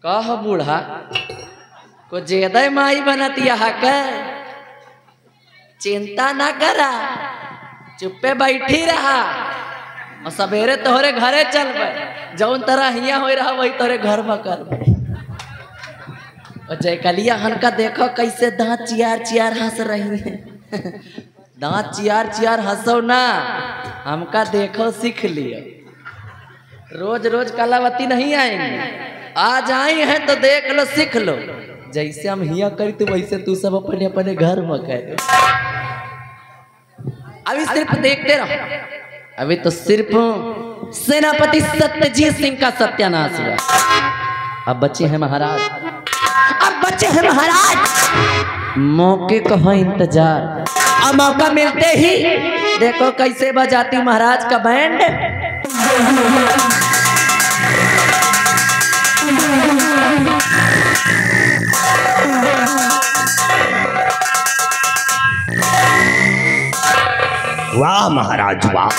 कह बूढ़ा को ज्यादा माई बनती है चिंता ना करा, चुप्पे बैठी रहा और सवेरे तोहरे घरे चल जौन तरह हिया हो रहा वही तोहरे घर में कर। और जयकलिया हनका देखो कैसे दांत चियार चियार हंस रही है। दांत चियार चियार हंसो ना, हमका देखो सीख लियो। रोज रोज कलावती नहीं आएंगे, आज आई है तो देख लो सीख लो। जैसे हम हिया करी तो वैसे तू सब अपने अपने घर में कर। अभी सिर्फ देखते रहो, अभी तो सिर्फ सेनापति सत्यजीत सिंह का सत्यानाश हुआ। अब बच्चे हैं महाराज, अब बच्चे हैं महाराज, मौके का है इंतजार। अब मौका मिलते ही देखो कैसे बजाती महाराज का बैंड। वाह महाराज वाह,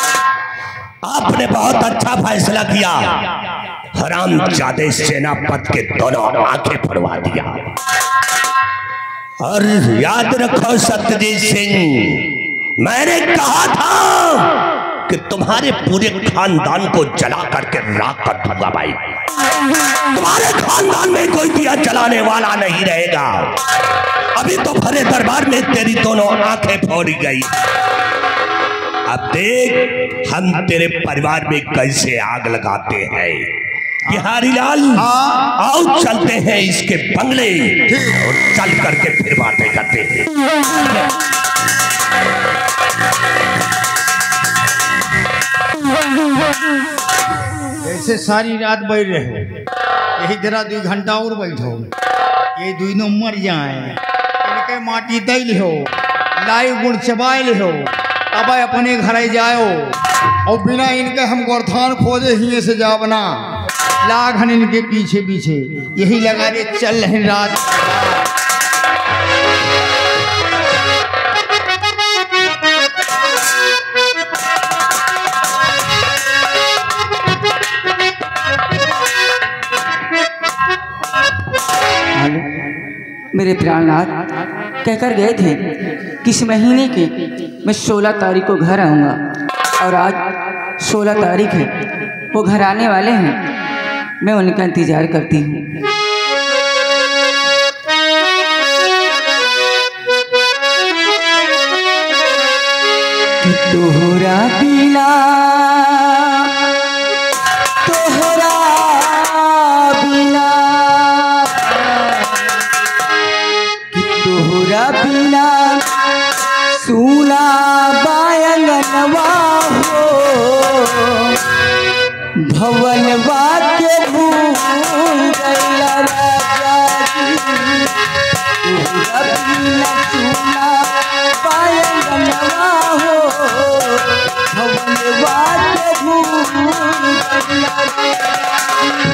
आपने बहुत अच्छा फैसला किया। हरामजादे सेनापति के दोनों आंखें फोड़वा दिया। और याद रखो सत्यजीत सिंह, मैंने कहा था कि तुम्हारे पूरे खानदान को जला करके राख कर दूंगा भाई। तुम्हारे खानदान में कोई दिया जलाने वाला नहीं रहेगा। अभी तो भरे दरबार में तेरी दोनों आंखें फोड़ी गई। अब देख हम तेरे परिवार में कैसे आग लगाते हैं। बिहारी लाल आओ चलते हैं इसके बंगले और चल करके फिर बातें करते हैं। ऐसे सारी रात बैठ रहे, यही जरा 2 घंटा और बैठो, ये दोनों मर जाए। इनके माटी दैल हो, लाई गुड़ चबाइल हो, अब अपने घर जाओ। और बिना इनके हम गोरथान खोजे ही से जावना, लाघन इनके पीछे पीछे यही लगा रे चल रहे रात। मेरे प्राणनाथ कहकर गए थे किस महीने के मैं 16 तारीख को घर आऊँगा, और आज 16 तारीख है। वो घर आने वाले हैं, मैं उनका इंतजार करती हूँ। कि तोहरा बिना सुना बायंगनवा हो, भवनवा के भूल गया राजा जी। तोहरा बिना सुना बायंगनवा हो, भवनवा के भूल गया राजा जी।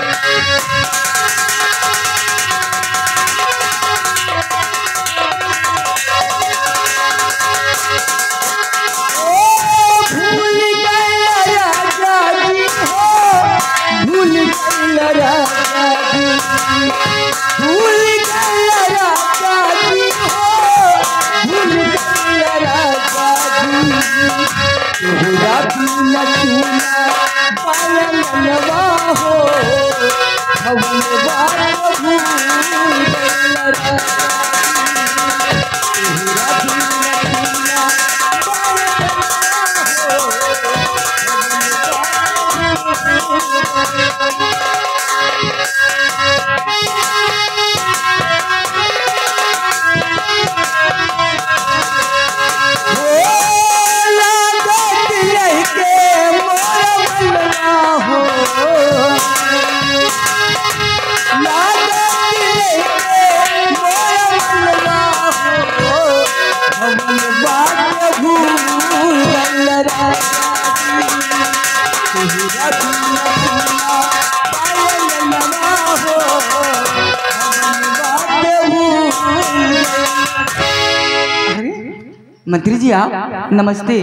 मंत्री जी आप नमस्ते।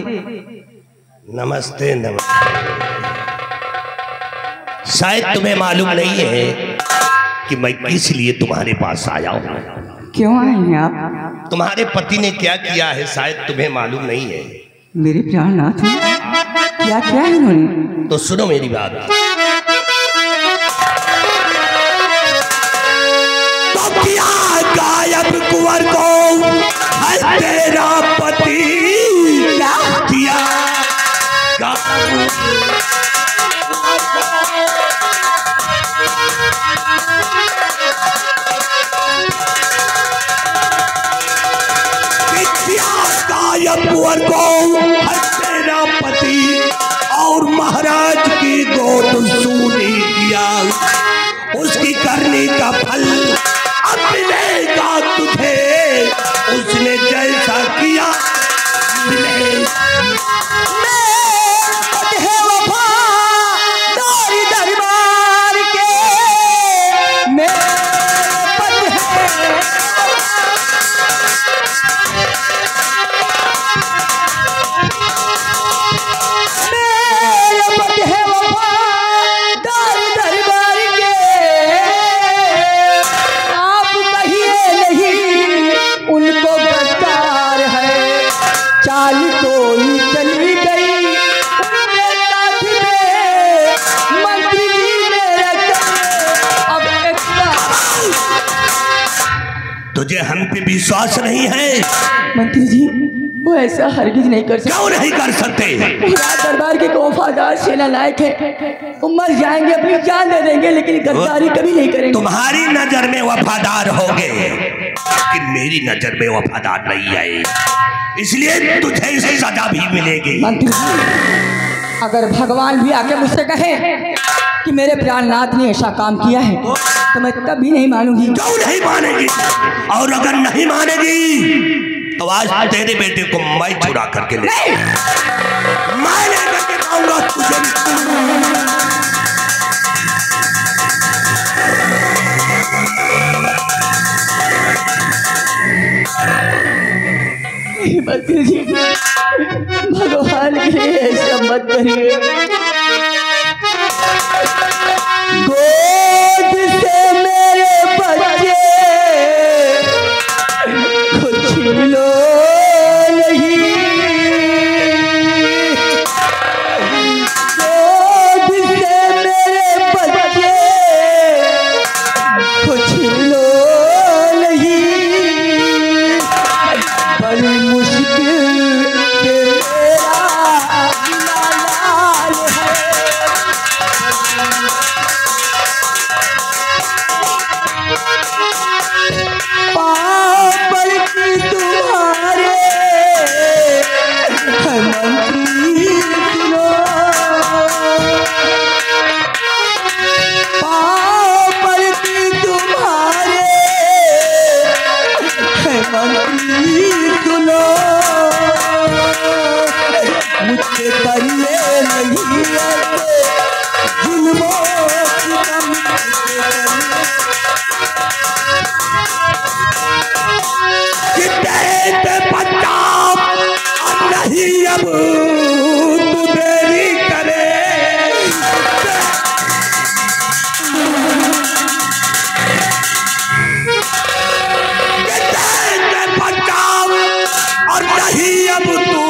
नमस्ते नमस्ते। शायद तुम्हें मालूम नहीं है कि मैं किस लिए तुम्हारे पास आया हूँ। क्यों आए हैं आप? तुम्हारे पति ने क्या किया है शायद तुम्हें मालूम नहीं है। मेरे प्राणनाथ क्या किया है इन्होंने? तो सुनो मेरी बात। तो क्या गायब कुंवर को है तेरा पति? क्या किया गायब कुंवर को है तेरा पति और महाराज की गोद सूनी किया। उसकी करनी का फल अब मिलेगा तुझे, उसने जैसा किया मिलेगा। दरबार के आप कहिए नहीं उनको गद्दार है। चाल कोई चली गई उनके साथ में, मंत्री जी मेरे अब तुझे हम पे विश्वास नहीं है? मंत्री जी वो ऐसा हरगिज नहीं कर सकते। क्यों नहीं कर सकते? राज दरबार के वफादार सेना नायक है, वो मर जाएंगे अपनी जान दे देंगे लेकिन गद्दारी कभी नहीं करेंगे। तुम्हारी नजर में वफादार होंगे कि मेरी नजर में वफादार नहीं आए, इसलिए तुझे इसे सजा भी मिलेगी। मंत्री जी अगर भगवान भी आके मुझसे कहे कि मेरे प्राणनाथ ने ऐसा काम किया है तो मैं कभी नहीं मानूंगी। क्यों नहीं मानेगी? और अगर नहीं मानेगी तो आज तेरे बेटे को मैं चुरा करके ले मैं लेकर के आऊंगा तुझे। मंत्री जी भगवान के लिए ऐसा मत करिए। गोद से मेरे बच्चे कुछ लो नहीं, गोद से मेरे बच्चे कुछ लो नहीं, बड़ी मुश्किल से मेरा लाल है। पापड़ की तुम्हारे मंत्री सुनो, पापड़ की तुम्हारे मंत्री सुनो, मुझसे करिए नहीं जुल्मों की पंजाब नहीं अब तू देरी करे, पंजाब और नहीं अब तू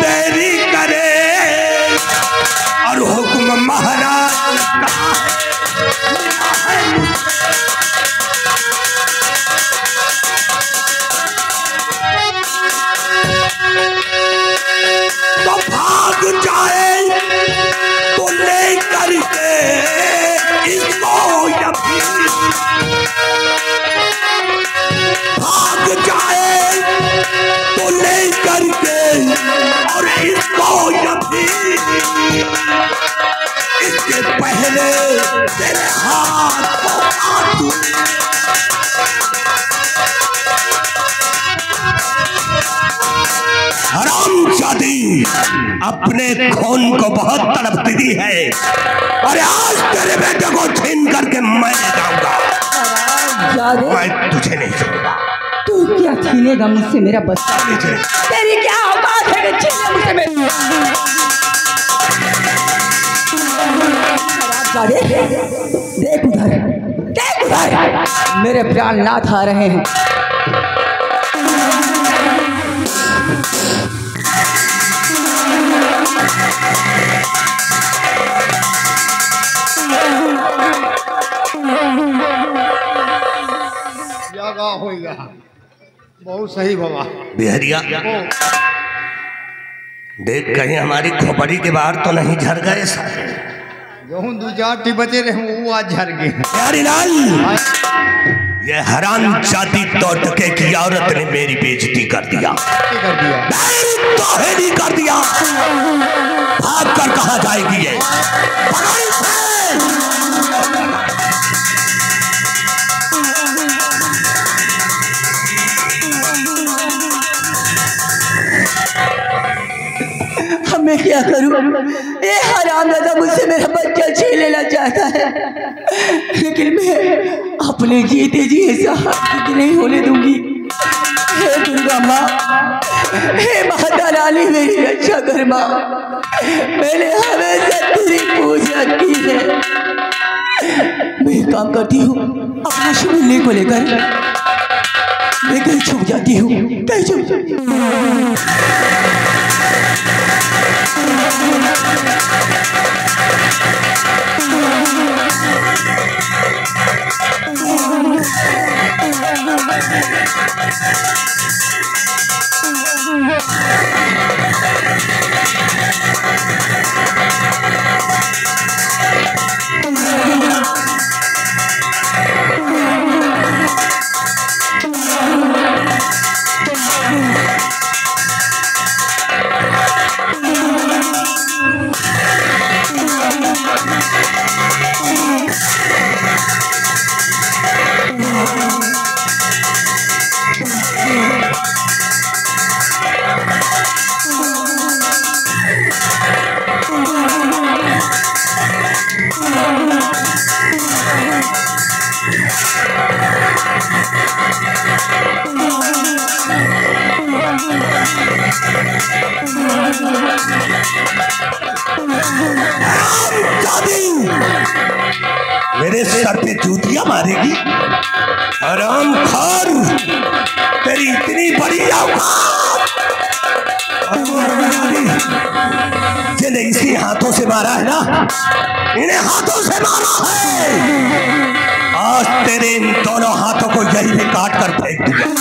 देरी करे, और हुक्म महाराज का तो भाग जाए तो ले करके इसको भाग जाए तो ले करके और इसको इसके पहले तेरे हाथ को काटूं। हरामजादी अपने खून को बहुत तड़पती दी है और आज तेरे बेटे को छीन करके मैं ले जाऊंगा। मैं तुझे नहीं छोड़ूंगा। तू क्या छीनेगा मुझसे मेरा बच्चा? तेरी क्या औकात है कि छीने मुझसे मेरा? देख उधर, देख मेरे प्राणनाथ आ रहे हैं। होगा बहुत सही बाबा। बिहरिया देख कहीं हमारी खोपड़ी के बाहर तो नहीं झर गए सारे। जो 2-4 बचे रहे वो आज झर गए। प्यारी लाल ये हराम जाति टोटके की औरत ने मेरी बेइज्जती कर दिया, तोहेनी कर दिया। भाग कर कहाँ जाएगी ये? मैं क्या करूं? ये हरामजादा मुझसे मेरा बच्चा छीन लेना चाहता है, लेकिन मैं अपने जीते जी ऐसा हरगिज़ नहीं होने दूंगी। हे दुर्गा माँ, हे माता रानी मेरी रक्षा कर माँ। मैंने हमेशा तेरी पूजा की है। मैं एक काम करती हूँ, अपने शिवलिंग को लेकर मैं कहीं छुप जाती हूँ, कहीं छुप जाती हूँ। मेरे सर पे जूतियां मारेगी? हराम खोर, तेरी इतनी बड़ी औकात! जिन्हें इसी हाथों से मारा है ना, इन्हें हाथों से मारा है। आज तेरे इन दोनों हाथों को यहीं पे काट कर फेंक दूंगा।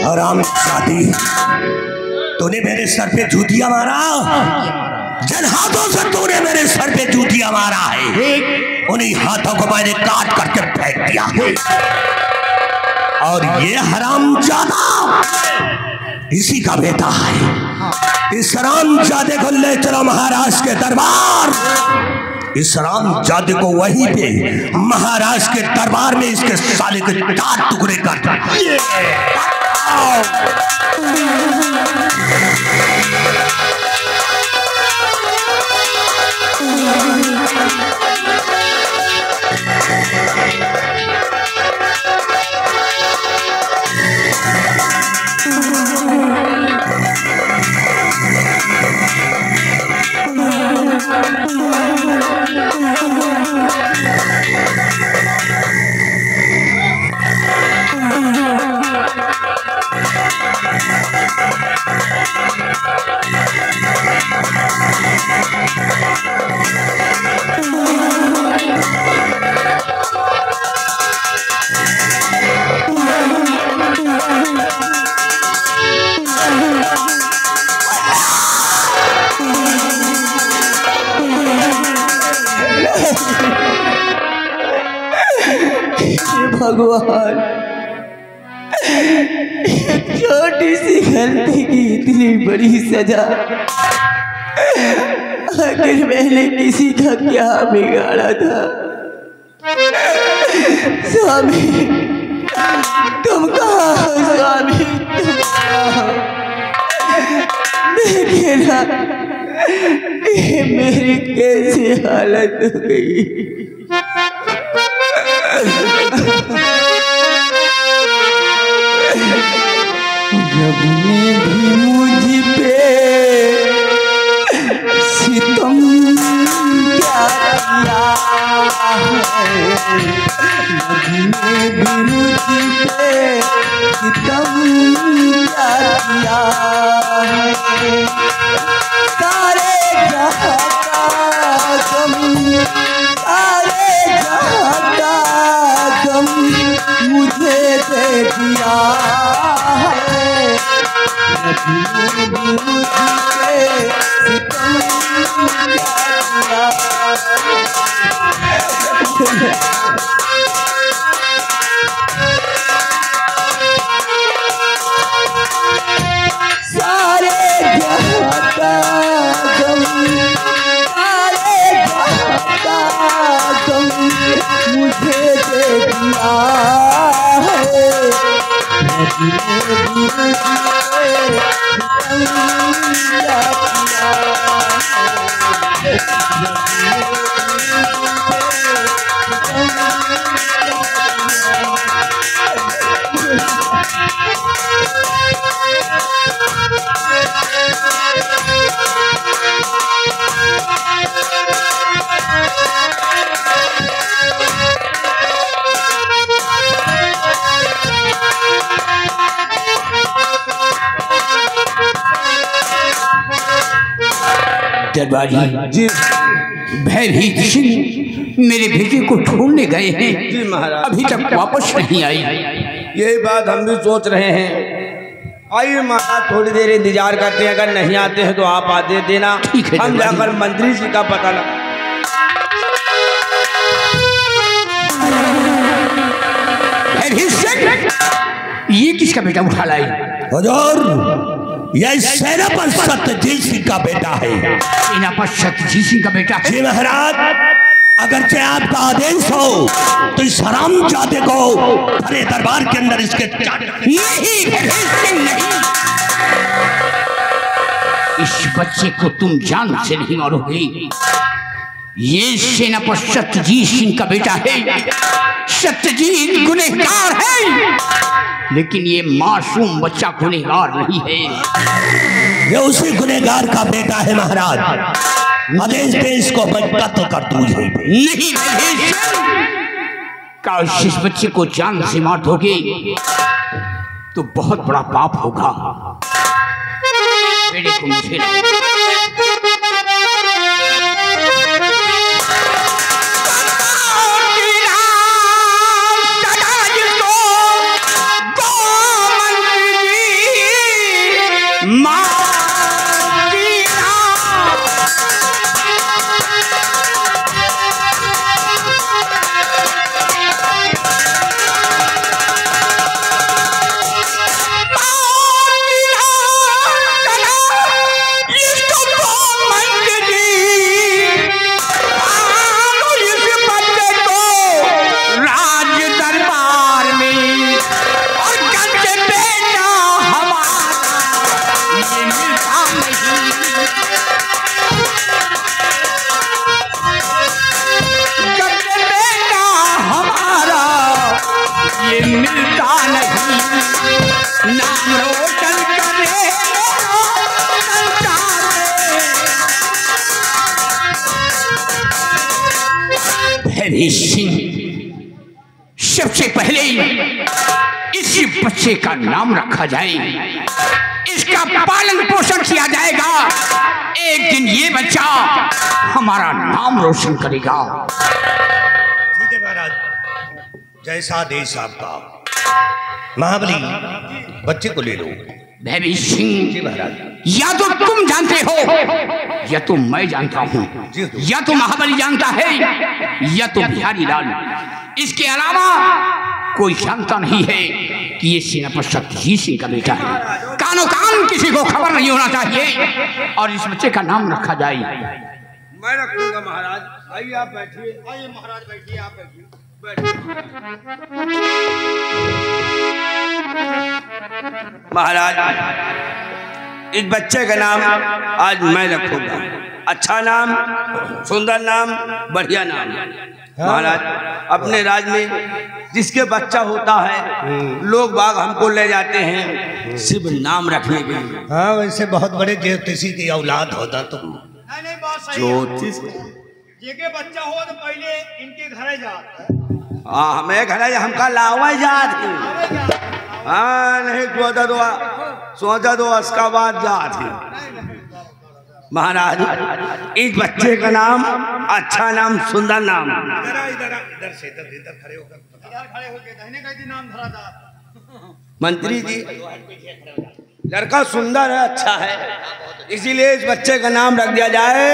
हरामजादी, तूने मेरे सर पे जूतियां मारा। जिन हाथों से तूने मेरे सर पे जूतियां मारा है, उन्हीं हाथों को मैंने काट करके फेंक दिया। और ये हरामजादा इसी का बेटा है। इस हरामजादे को ले चलो महाराज के दरबार। इस हरामजादे को वहीं पे महाराज के दरबार में इसके साले के 4 टुकड़े कर भगवान, एक छोटी सी गलती की इतनी बड़ी सजा। आखिर मैंने किसी का क्या बिगाड़ा था? स्वामी तुम कहाँ हो? स्वामी तुम कहाँ हो? देखिए ना ये मेरी कैसी हालत हो गई। रबने भी मुझ पे सितम क्या किया है, रबने भी मुझ पे सितम क्या किया है। सारे जहां का गम, सारे जहां का गम मुझे दे दिया है, रबने भी मुझ पे सितम क्या किया। सारे जहां का गम, सारे जहां का गम मुझे दे दिया है, रबने भी मुझे सितम क्या किया है, दरबारी जी, भयभीत सिंह मेरे बेटे को ढूंढने गए हैं। जी महाराज, अभी तक वापस नहीं आई। यही बात हम भी सोच रहे हैं। आइए महाराज, थोड़ी देर इंतजार करते हैं, अगर नहीं आते हैं तो आप आते देना। ठीक है, हम जाकर मंत्री जी का पता लगा। भयभीत सिंह, ये किसका बेटा उठा लाई? हुजूर, यह सेनापति सत्यजीत सिंह का बेटा है। सेनापति सत्यजीत सिंह का बेटा है? जी महाराज, अगरचे आपका आदेश हो तो इस हरामजादे को हरे दरबार के अंदर इसके नहीं, नहीं, इस बच्चे को तुम जान से नहीं मारोगे। ये सेनापति सत्यजीत सिंह का बेटा है। सत्यजीत गुनहगार है, लेकिन ये मासूम बच्चा गुनहगार नहीं है। ये उसी गुनहगार का बेटा है महाराज। आदेश दे इसको मैं कत्ल कर दूं। नहीं, काश इस बच्चे को जान से मार दोगे तो बहुत बड़ा पाप होगा। बेटे को मुझे सबसे पहले इस बच्चे का नाम रखा जाए, इसका पालन पोषण किया जाएगा। एक दिन ये बच्चा हमारा नाम रोशन करेगा। ठीक है महाराज, जैसा आदेश आपका। महाबली, बच्चे को ले लो। भयभीत सिंह, महाराज, या तो तुम जानते हो या तो मैं जानता हूँ, या तो महाबली जानता है या तो बिहारी लाल। इसके अलावा कोई जानता नहीं है कि ये सेनापति सत्यजीत सिंह का बेटा है। कानो कान किसी को खबर नहीं होना चाहिए और इस बच्चे का नाम रखा जाए। मैं रखूंगा महाराज। आइए आप बैठिए। आइए महाराज बैठिए, आप बैठिए। महाराज इस बच्चे का नाम आज मैं रखूंगा। अच्छा नाम, सुंदर नाम, बढ़िया नाम। महाराज अपने राज में जिसके बच्चा होता है लोग बाग हमको ले जाते हैं सिर्फ नाम रखने के लिए। हाँ वैसे बहुत बड़े ज्योतिषी की औलाद होता तुम। नहीं बात सही ज्योतिष ये बच्चा हो तो पहले इनके घरे जा। हाँ हमें घर हमका लावा याद है। हाँ नहीं सोचा दो उसका बाद याद है। महाराज इस बच्चे का नाम अच्छा नाम, सुंदर नाम। इधर से इधर खड़े होकर नाम धरा था। मंत्री जी लड़का सुंदर है, अच्छा है, इसीलिए इस बच्चे का नाम रख दिया जाए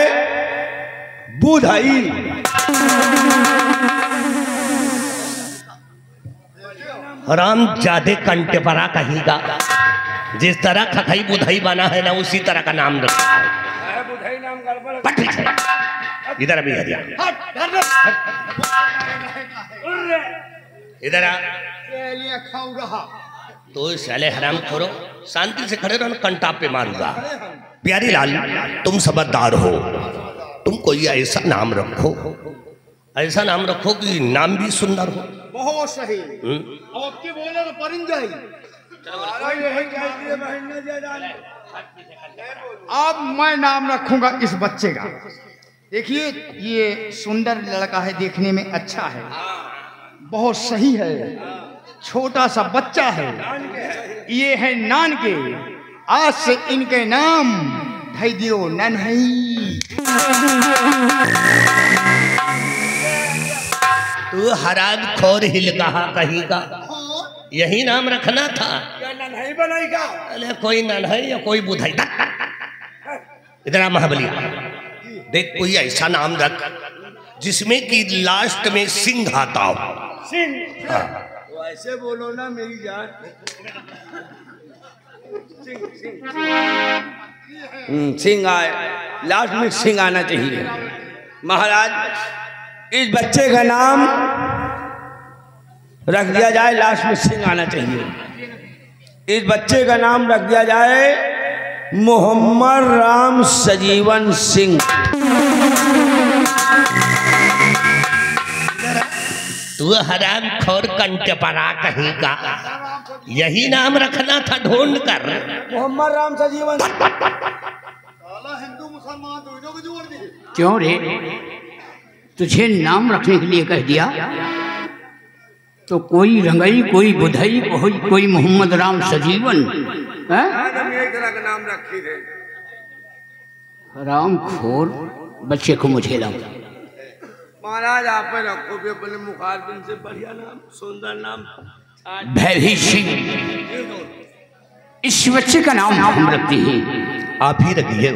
बुधई। राम जादे कंटे परा कहीगा। जिस तरह खखई बुधई बना है ना उसी तरह का नाम रखा है। इधर अभी इधर आ तो साले हराम खोरो शांति से खड़े रहो, कंटा पे मारूंगा। प्यारी लाल तुम समझदार हो, तुम कोई ऐसा नाम रखो, ऐसा नाम रखो कि नाम भी सुंदर हो। बहुत सही। आपके बोले तो परिंदा ही। अब मैं नाम रखूंगा इस बच्चे का। देखिए ये सुंदर लड़का है, देखने में अच्छा है, बहुत सही है, छोटा सा बच्चा है। ये है नान के, आज से इनके नाम धई दियो नन्हई। तू हराम खोर हिल कहा कहीं का, यही नाम रखना था। नहीं बनाएगा। अरे कोई नन्हई या कोई बुधाई। इधर आ महाबली, देख कोई ऐसा नाम रख जिसमें कि लास्ट में सिंह आता हो। सिंह? हाँ। तो ऐसे बोलो ना मेरी जान। सिंह आए, लास्ट में सिंह आना चाहिए। महाराज इस बच्चे का नाम रख दिया जाए, लास्ट में सिंह आना चाहिए। इस बच्चे का नाम रख दिया जाए मोहम्मद राम सजीवन सिंह। तू हराम खोर कंटे परा कहीं का, यही नाम रखना था ढूंढ कर। मोहम्मद राम सजीवन। हिंदू मुसलमान दोनों को जोड़ दिए। क्यों रे, तुझे नाम रखने के लिए कह दिया तो कोई रंगई, कोई बुधई, कोई मोहम्मद राम सजीवन है? एक तरह का नाम रखी थे। राम खोर बच्चे को मुझे लाओ। महाराज आप रखो भी अपने मुखारबिन से बढ़िया नाम, सुंदर नाम। भैरवी सिंह इस बच्चे का नाम हम रखते हैं। आप ही रखिए।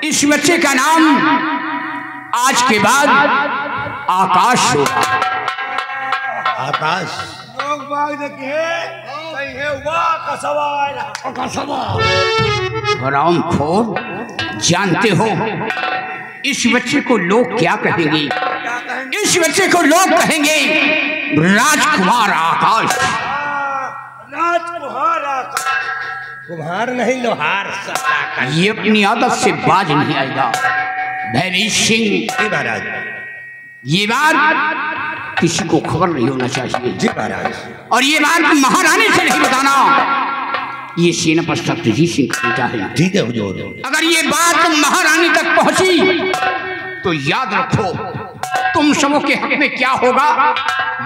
इस बच्चे का नाम आज के बाद आकाश होगा। आकाश? लोग बाग देखिए सही है, वाह का सवाल। राम खोर जानते हो इस बच्चे को लोग क्या कहेंगे? इस बच्चे को लोग कहेंगे राजकुमार आकाश। राजकुमार आकाश? कुम्हार नहीं लोहार। ये अपनी आदत से बाज नहीं आएगा। भैरी सिंह महाराज ये बात किसी को खबर नहीं होना चाहिए। जी महाराज। और ये बात महारानी से नहीं बताना। ये सेनापति सत्यजीत सिंह का बेटा है। ठीक है हुजूर। अगर ये बात महारानी तक पहुंची तो याद रखो तुम सबों के हक में क्या होगा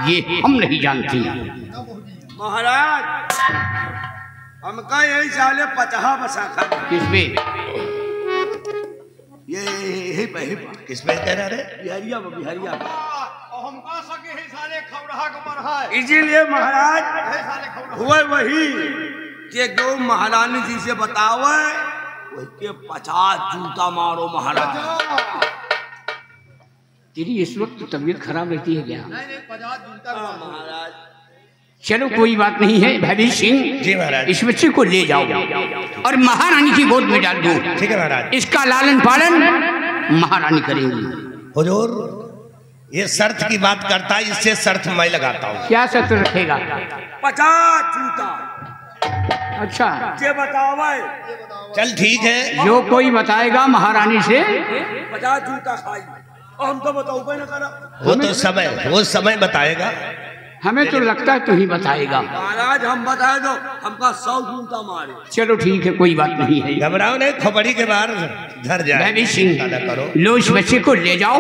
ये हम नहीं जानते। महाराज हमका यही साले 50 बसा खा। किसमें? ये किस पे कह रहे? बिहारिया बिहारिया। हम कह सके है साले खबरहा का मरहा है। इसीलिए महाराज हुआ वही कि जो महारानी जी से बतावे वही के 50 जूता मारो महाराज। तेरी इस वक्त तबीयत खराब रहती है क्या? नहीं 50 जूता महाराज चलो कोई बात नहीं है भैवी सिंह। जी महाराज। इस बच्चे को ले जाओ और महारानी की गोद में डाल दो। ठीक है महाराज। इसका लालन पालन महारानी करेंगी। हुजूर ये शर्त की बात करता है, इससे शर्त मैं लगाता हूँ। क्या शर्त रखेगा? 50 जूता। अच्छा ये बताओ भाई। चल ठीक है। जो कोई बताएगा महारानी से 50 जूता खाई और हम तो बताओ ना करा। वो समय बताएगा। हमें तो लगता है तू ही बताएगा। महाराज हम बताए दो, हमका 100 जूता मारे। चलो ठीक है कोई बात नहीं है। घबराओ नहीं, खोपड़ी के बाहर धर जाए। भैवी सिंह करो। लो इस बच्चे को ले जाओ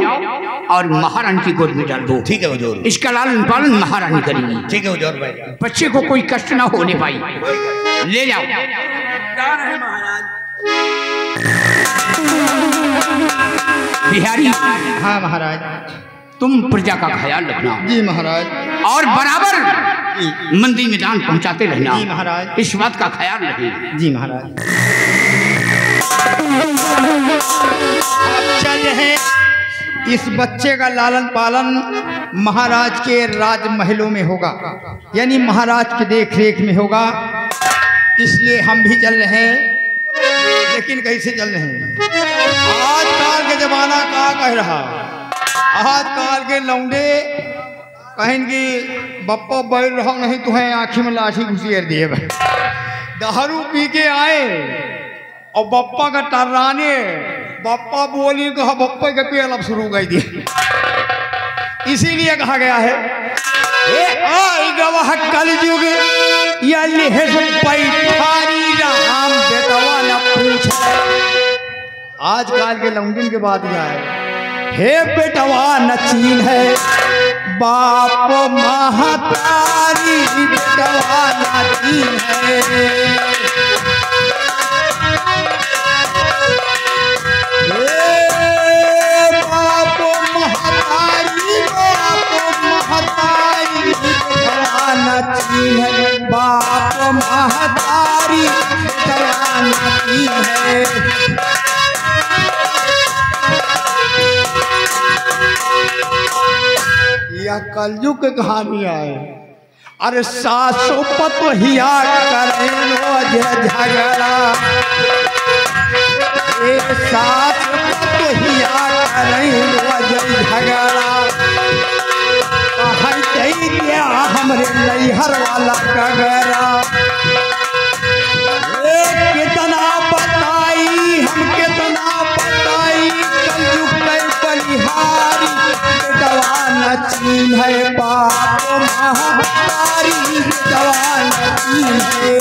और महारानी की गोद में डाल दो। ठीक है हुजूर। इसका लालन पालन महारानी करेगी। ठीक है हुजूर भाई। बच्चे को कोई कष्ट ना होने पाई। ले जाओ। क्या रहे महाराज? बिहारी हाँ महाराज। तुम प्रजा का ख्याल रखना जी महाराज। और बराबर मंदिर में दान पहुंचाते रहना। जी महाराज। इस बात का ख्याल रखें। जी महाराज। अब चल रहे इस बच्चे का लालन पालन महाराज के राजमहलों में होगा, यानी महाराज के देख रेख में होगा। इसलिए हम भी चल रहे हैं। लेकिन कैसे चल रहे हैं? आजकल के जमाना का कह रहा, आजकल के लौंडे कहेंगे बप्पा बैल रहो नहीं तुम्हें आँखी में लाठी घुसेर दिए। दारू पी के आए और बप्पा का टर्राने, बप्पा बोली कहा बप्पा के पेड़ अब शुरू कर दिए। इसीलिए कहा गया है गवाह कलयुग या पैठारी राम बेटवा न पूछ। आजकल के लौंडिन के बाद क्या है? हे बेटवा न चीन है बाप महतारी, बेटवा न चीन है। बाप महतारी, बाप महतारी, बेटवा न चीन है। बाप महतारी, बेटवा न चीन है। यह कलयुग की कहानी है। अरे सासो पतोहिया करे रोज झगड़ा, एक सास पतोहिया करे रोज झगड़ा। कही दिया हमरे नैहर वाला कगरा। कितना बताई हम कितना बताई कलयुग के बलिहारी, बेटवा न चीन है बाप महतारी, बेटवा न चीन है।